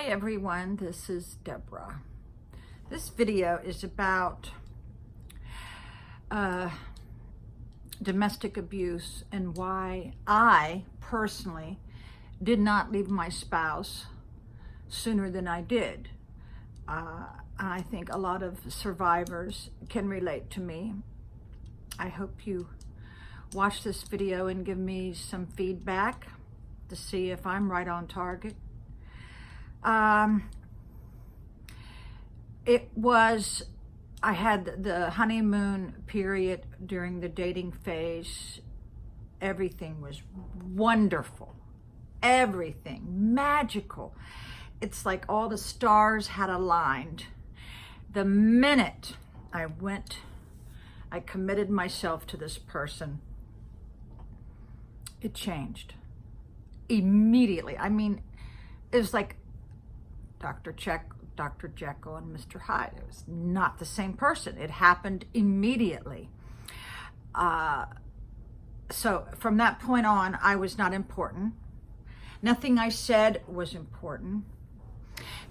Hi everyone, this is Deborah. This video is about domestic abuse and why I personally did not leave my spouse sooner than I did. I think a lot of survivors can relate to me. I hope you watch this video and give me some feedback to see if I'm right on target. I had the honeymoon period during the dating phase. Everything was wonderful, everything magical. It's like all the stars had aligned. The minute I committed myself to this person, it changed immediately. I mean, it was like Dr. Jekyll and Mr. Hyde. It was not the same person. It happened immediately. So from that point on, I was not important. Nothing I said was important.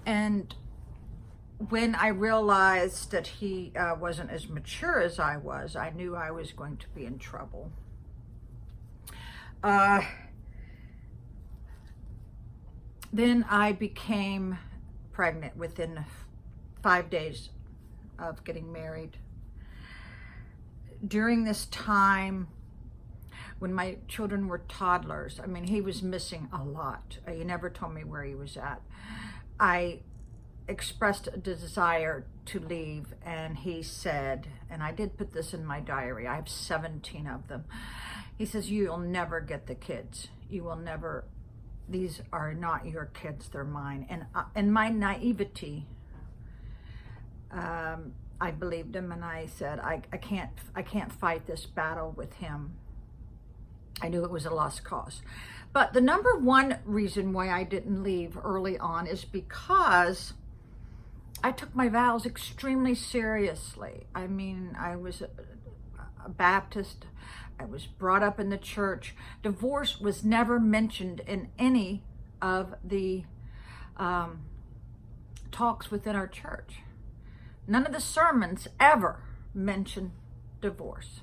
And when I realized that he wasn't as mature as I was, I knew I was going to be in trouble. Then I became pregnant within 5 days of getting married. During this time, when my children were toddlers, I mean, he was missing a lot. He never told me where he was at. I expressed a desire to leave, and he said, and I did put this in my diary, I have 17 of them. He says, "You'll never get the kids. You will never. These are not your kids, they're mine." And in my naivety, I believed him, and I said, I can't fight this battle with him. I knew it was a lost cause. But the number one reason why I didn't leave early on is because I took my vows extremely seriously. I mean, I was a Baptist. I was brought up in the church. Divorce was never mentioned in any of the talks within our church. None of the sermons ever mentioned divorce.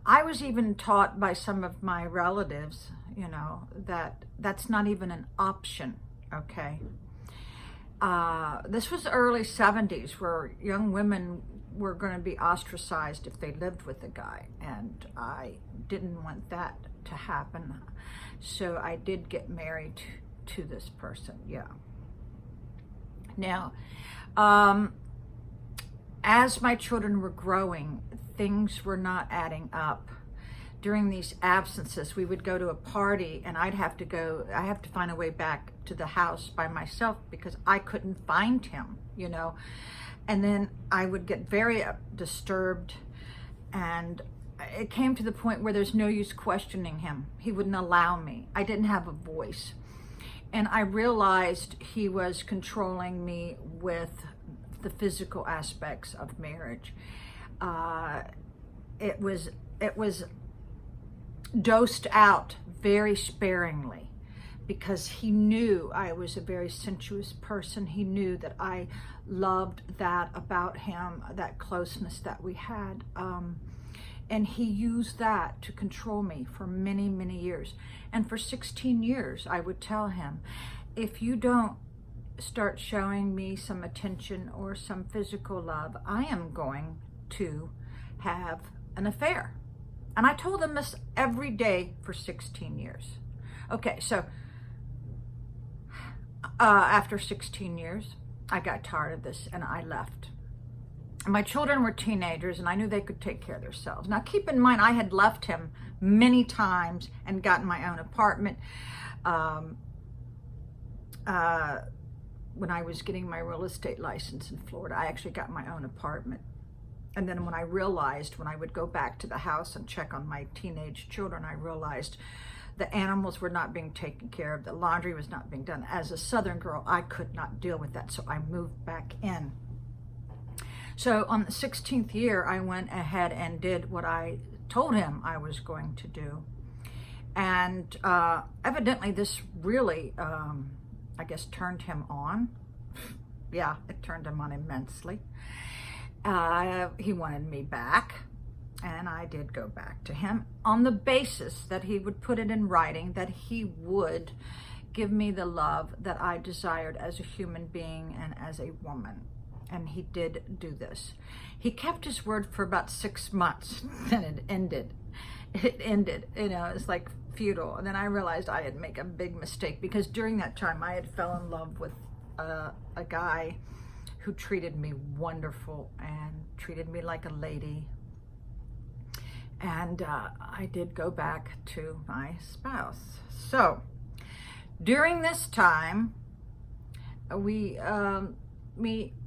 I was even taught by some of my relatives, that that's not even an option, okay? This was the early 70s, where young women were going to be ostracized if they lived with a guy, and I didn't want that to happen. So I did get married to this person, yeah. Now, as my children were growing, things were not adding up. During these absences, we would go to a party, and I have to find a way back to the house by myself because I couldn't find him, And then I would get very disturbed, and it came to the point where there's no use questioning him. He wouldn't allow me. I didn't have a voice. And I realized he was controlling me with the physical aspects of marriage. It was dosed out very sparingly, because he knew I was a very sensuous person. He knew that I loved that about him, that closeness that we had. And he used that to control me for many, many years. And for 16 years, I would tell him, if you don't start showing me some attention or some physical love, I am going to have an affair. And I told him this every day for 16 years. Okay, so after 16 years, I got tired of this and I left. My children were teenagers, and I knew they could take care of themselves. Now, keep in mind, I had left him many times and gotten my own apartment. When I was getting my real estate license in Florida, I actually got my own apartment. And then when I would go back to the house and check on my teenage children, I realized the animals were not being taken care of. The laundry was not being done. As a Southern girl, I could not deal with that, so I moved back in. So on the 16th year, I went ahead and did what I told him I was going to do. And evidently this really I guess, turned him on. Yeah, it turned him on immensely. He wanted me back, and I did go back to him on the basis that he would put it in writing, that he would give me the love that I desired as a human being and as a woman. And he did do this. He kept his word for about 6 months, then it ended. It's like futile. And then I realized I had made a big mistake, because during that time I had fell in love with a guy who treated me wonderful and treated me like a lady. And I did go back to my spouse. So during this time, we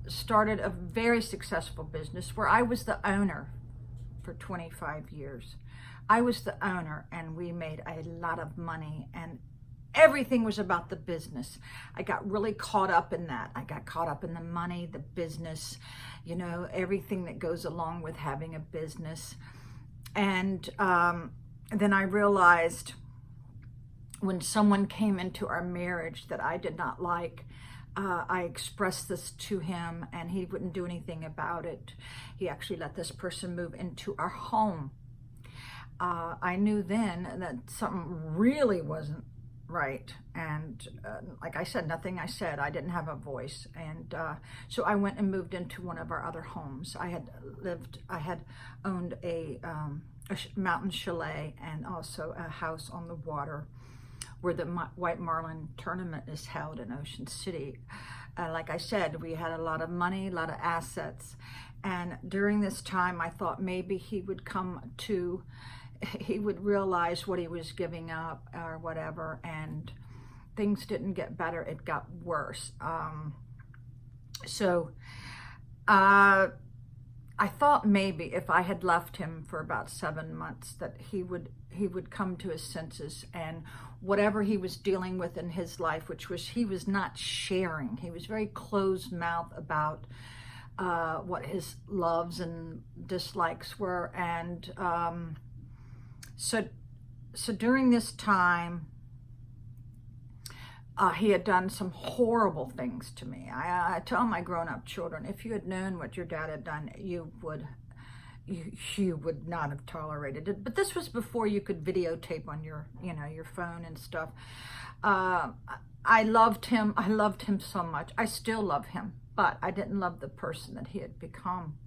started a very successful business where I was the owner for 25 years. I was the owner, and we made a lot of money, and everything was about the business. I got really caught up in that. I got caught up in the money, the business, everything that goes along with having a business. And then I realized when someone came into our marriage that I did not like, I expressed this to him, and he wouldn't do anything about it. He actually let this person move into our home. I knew then that something really wasn't right. And like I said, nothing I said, I didn't have a voice. And so I went and moved into one of our other homes. I had owned a mountain chalet and also a house on the water where the White Marlin tournament is held in Ocean City. Like I said, we had a lot of money, a lot of assets. And during this time, I thought maybe he would realize what he was giving up or whatever, and things didn't get better, it got worse. So I thought maybe if I had left him for about 7 months that he would come to his senses, and whatever he was dealing with in his life, which was he was not sharing. He was very closed-mouthed about what his loves and dislikes were. And so during this time, he had done some horrible things to me. I tell my grown-up children, if you had known what your dad had done, you would not have tolerated it. But this was before you could videotape on your phone and stuff. I loved him. I loved him so much. I still love him, but I didn't love the person that he had become.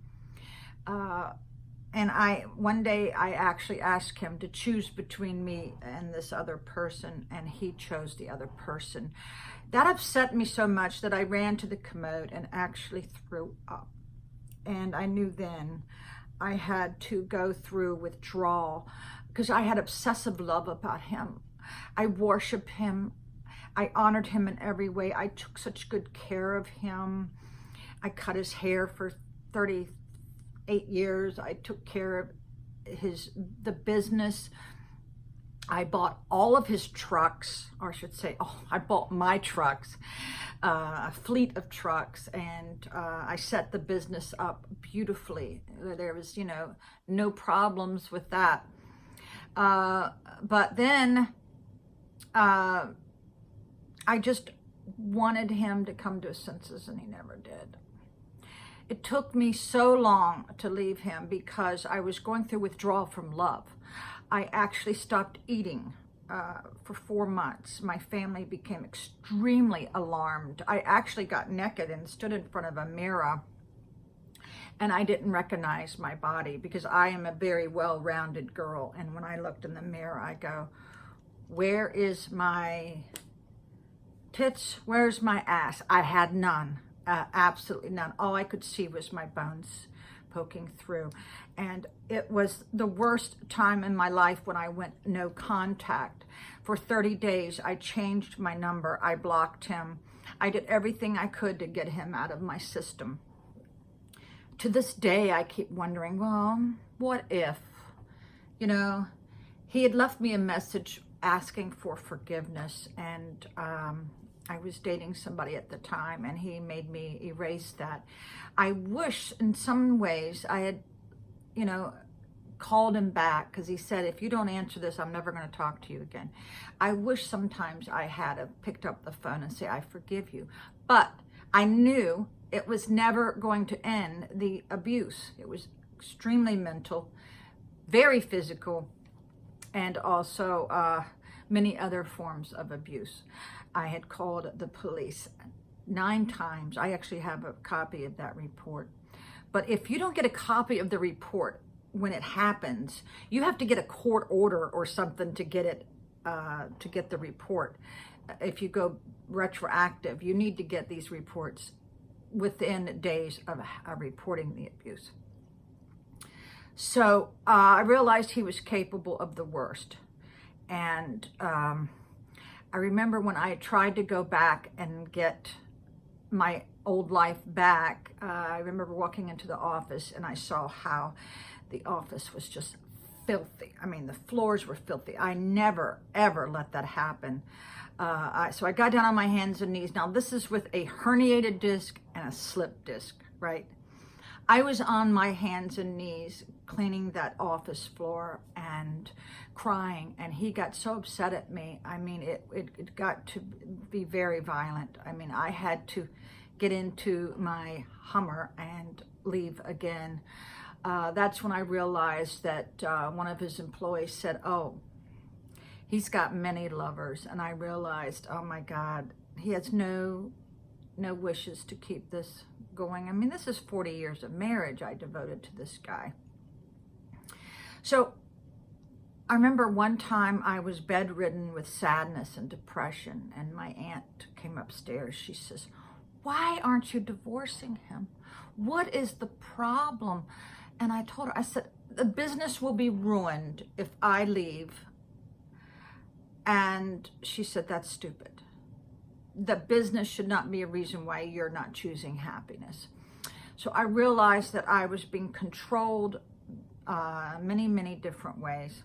And one day I actually asked him to choose between me and this other person, and he chose the other person. That upset me so much that I ran to the commode and actually threw up. And I knew then I had to go through withdrawal, because I had obsessive love about him. I worshiped him. I honored him in every way. I took such good care of him. I cut his hair for 38 years. I took care of the business. I bought all of his trucks, or I should say, I bought my trucks, a fleet of trucks, and I set the business up beautifully. There was, no problems with that. But then I just wanted him to come to his senses, and he never did. It took me so long to leave him because I was going through withdrawal from love. I actually stopped eating for 4 months. My family became extremely alarmed. I actually got naked and stood in front of a mirror, and I didn't recognize my body, because I am a very well-rounded girl. And when I looked in the mirror, I go, where is my tits? Where's my ass? I had none. Absolutely none. All I could see was my bones poking through. And it was the worst time in my life when I went no contact. For 30 days, I changed my number. I blocked him. I did everything I could to get him out of my system. To this day, I keep wondering, well, what if? He had left me a message asking for forgiveness, and I was dating somebody at the time, and he made me erase that. I wish in some ways I had, called him back because he said, if you don't answer this, I'm never going to talk to you again. I wish sometimes I had picked up the phone and say, I forgive you. But I knew it was never going to end the abuse. It was extremely mental, very physical, and also many other forms of abuse. I had called the police 9 times. I actually have a copy of that report. But if you don't get a copy of the report when it happens, you have to get a court order or something to get it, to get the report. If you go retroactive, you need to get these reports within days of reporting the abuse. So I realized he was capable of the worst. And I remember when I tried to go back and get my old life back, I remember walking into the office and I saw how the office was just filthy. I mean, the floors were filthy. I never, ever let that happen. So I got down on my hands and knees. Now, this is with a herniated disc and a slip disc, right? I was on my hands and knees cleaning that office floor and crying, and he got so upset at me. I mean, it got to be very violent. I mean, I had to get into my Hummer and leave again. That's when I realized that one of his employees said, oh, he's got many lovers. And I realized, oh my God, he has no wishes to keep this going. I mean, this is 40 years of marriage I devoted to this guy. So I remember one time I was bedridden with sadness and depression, and my aunt came upstairs. She says, why aren't you divorcing him? What is the problem? And I told her, I said, the business will be ruined if I leave. And she said, that's stupid. The business should not be a reason why you're not choosing happiness. So I realized that I was being controlled many, many different ways.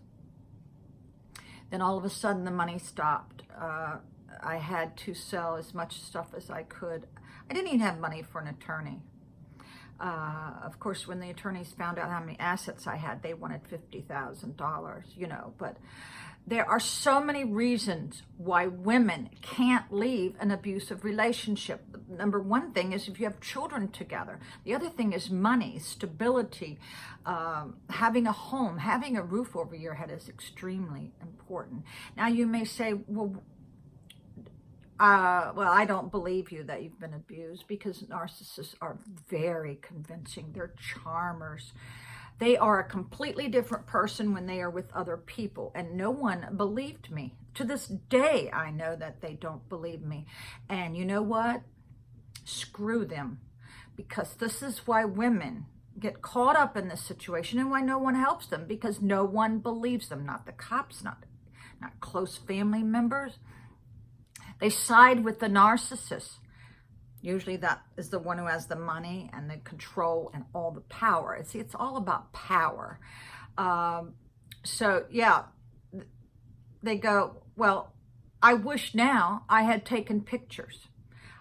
Then all of a sudden the money stopped. I had to sell as much stuff as I could. I didn't even have money for an attorney. Of course, when the attorneys found out how many assets I had, they wanted $50,000, you know, but there are so many reasons why women can't leave an abusive relationship. Number one thing is if you have children together. The other thing is money, stability, having a home, having a roof over your head is extremely important. Now you may say, well, I don't believe you that you've been abused, because narcissists are very convincing. They're charmers. They are a completely different person when they are with other people, and no one believed me. To this day, I know that they don't believe me. And you know what? Screw them, because this is why women get caught up in this situation and why no one helps them, because no one believes them. Not the cops, not close family members. They side with the narcissist. Usually that is the one who has the money and the control and all the power. See, it's all about power. So yeah, they go, well, I wish now I had taken pictures.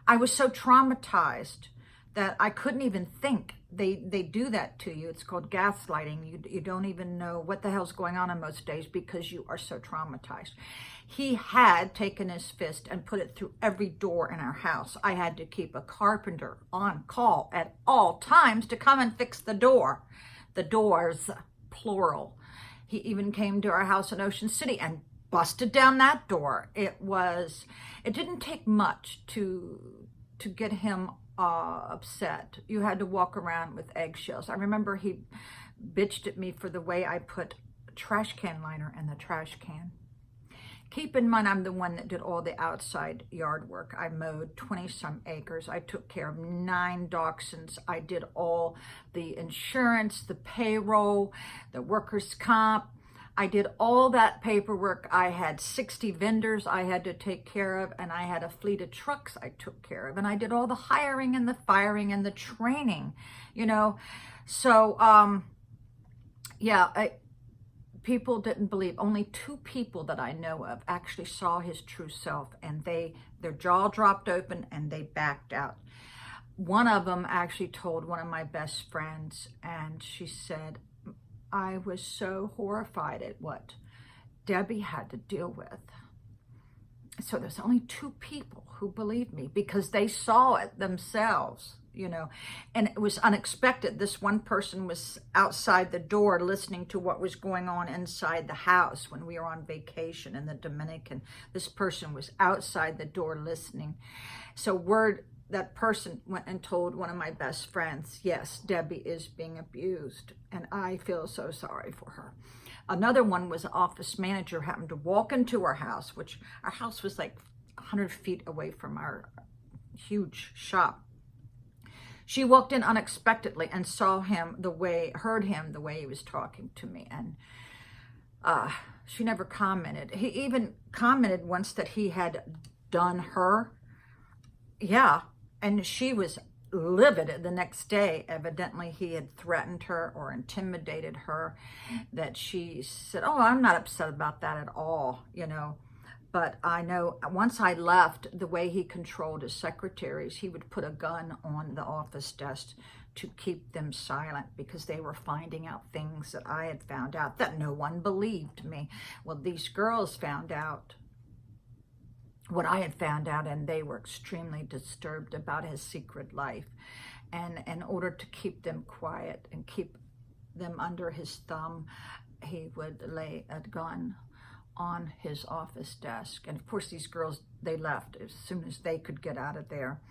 I was so traumatized that I couldn't even think. They do that to you. It's called gaslighting. You don't even know what the hell's going on most days because you are so traumatized. He had taken his fist and put it through every door in our house. I had to keep a carpenter on call at all times to come and fix the door. The doors, plural. He even came to our house in Ocean City and busted down that door. It didn't take much to get him upset. You had to walk around with eggshells. I remember he bitched at me for the way I put a trash can liner in the trash can. Keep in mind, I'm the one that did all the outside yard work. I mowed 20-some acres. I took care of 9 dachshunds. I did all the insurance, the payroll, the workers' comp. I did all that paperwork. I had 60 vendors I had to take care of, and I had a fleet of trucks I took care of. And I did all the hiring and the firing and the training, you know. So, yeah, people didn't believe. Only 2 people that I know of actually saw his true self, and their jaw dropped open and they backed out. One of them actually told one of my best friends, and she said, I was so horrified at what Debbie had to deal with. So there's only 2 people who believed me because they saw it themselves, you know, and it was unexpected. This one person was outside the door listening to what was going on inside the house when we were on vacation in the Dominican. This person was outside the door listening. So that person went and told one of my best friends, yes, Debbie is being abused, and I feel so sorry for her. Another one was an office manager, happened to walk into our house, which our house was like 100 feet away from our huge shop. She walked in unexpectedly and heard him the way he was talking to me, and she never commented. He even commented once that he had done her. Yeah, and she was livid the next day. Evidently he had threatened her or intimidated her, that she said, oh, I'm not upset about that at all, you know. But I know once I left, the way he controlled his secretaries, he would put a gun on the office desk to keep them silent because they were finding out things that I had found out that no one believed me. Well, these girls found out what I had found out, and they were extremely disturbed about his secret life. And in order to keep them quiet and keep them under his thumb, he would lay a gun on his office desk. And of course, these girls, they left as soon as they could get out of there.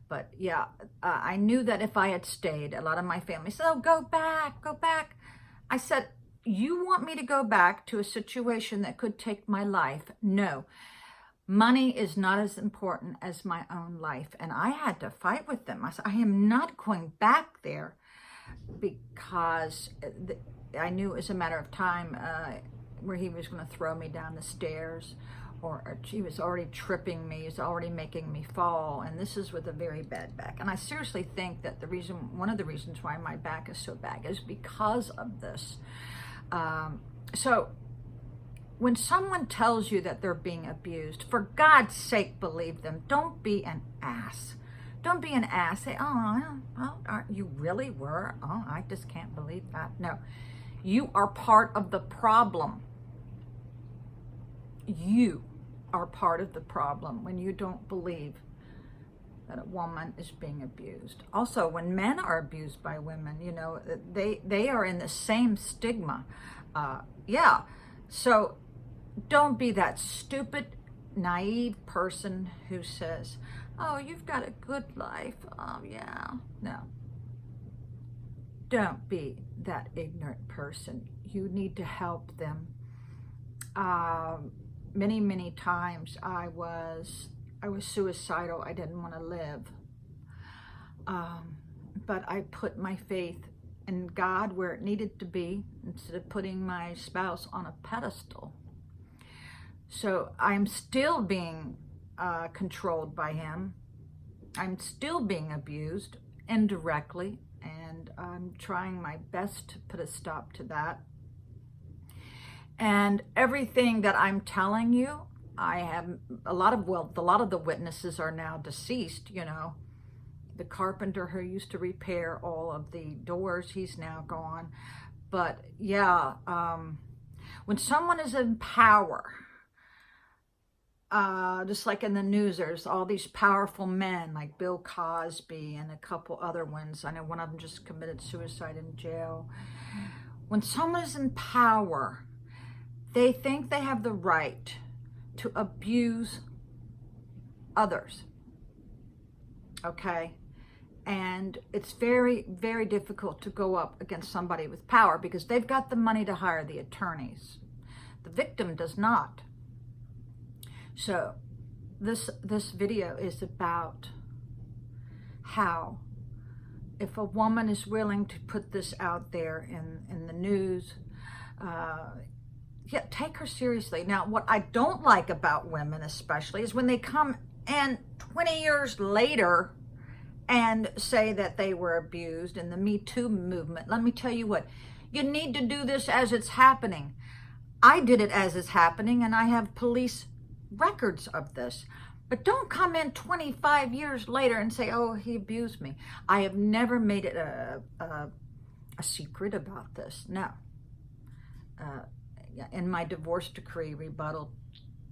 But yeah, I knew that if I had stayed, a lot of my family said, oh, go back, go back. I said, you want me to go back to a situation that could take my life? No. Money is not as important as my own life. And I had to fight with them. I said, I am not going back there, because I knew it was a matter of time where he was going to throw me down the stairs, or he was already tripping me. He was already making me fall. And this is with a very bad back. And I seriously think that one of the reasons why my back is so bad is because of this. So when someone tells you that they're being abused, for God's sake, believe them. Don't be an ass. Don't be an ass. Say, oh, you really were? Oh, I just can't believe that. No, you are part of the problem. You are part of the problem when you don't believe that a woman is being abused. Also, when men are abused by women, you know, they are in the same stigma. Yeah, so don't be that stupid, naive person who says, oh, you've got a good life. Oh, yeah. No. Don't be that ignorant person. You need to help them. Many, many times I was suicidal. I didn't want to live. But I put my faith in God where it needed to be, instead of putting my spouse on a pedestal. So I'm still being controlled by him. I'm still being abused indirectly, and I'm trying my best to put a stop to that. And everything that I'm telling you, I have a lot of the witnesses are now deceased, you know. The carpenter who used to repair all of the doors, he's now gone. But yeah, when someone is in power, just like in the news, there's all these powerful men like Bill Cosby and a couple other ones. I know one of them just committed suicide in jail. When someone is in power, they think they have the right to abuse others. Okay? And it's very, very difficult to go up against somebody with power because they've got the money to hire the attorneys. The victim does not. So this video is about how, if a woman is willing to put this out there in the news, yeah, take her seriously. Now, what I don't like about women especially is when they come in 20 years later and say that they were abused in the Me Too movement. Let me tell you what, you need to do this as it's happening. I did it as it's happening, and I have police records of this. But don't come in 25 years later and say, oh, he abused me. I have never made it a secret about this. No. in my divorce decree rebuttal,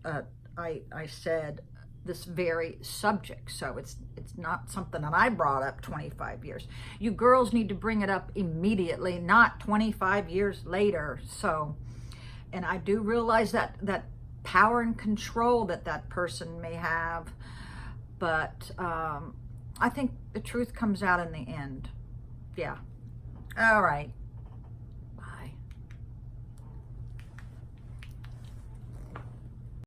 I said this very subject. So it's not something that I brought up 25 years. You girls need to bring it up immediately, not 25 years later. So, and I do realize that power and control that person may have, but I think the truth comes out in the end. Yeah. All right.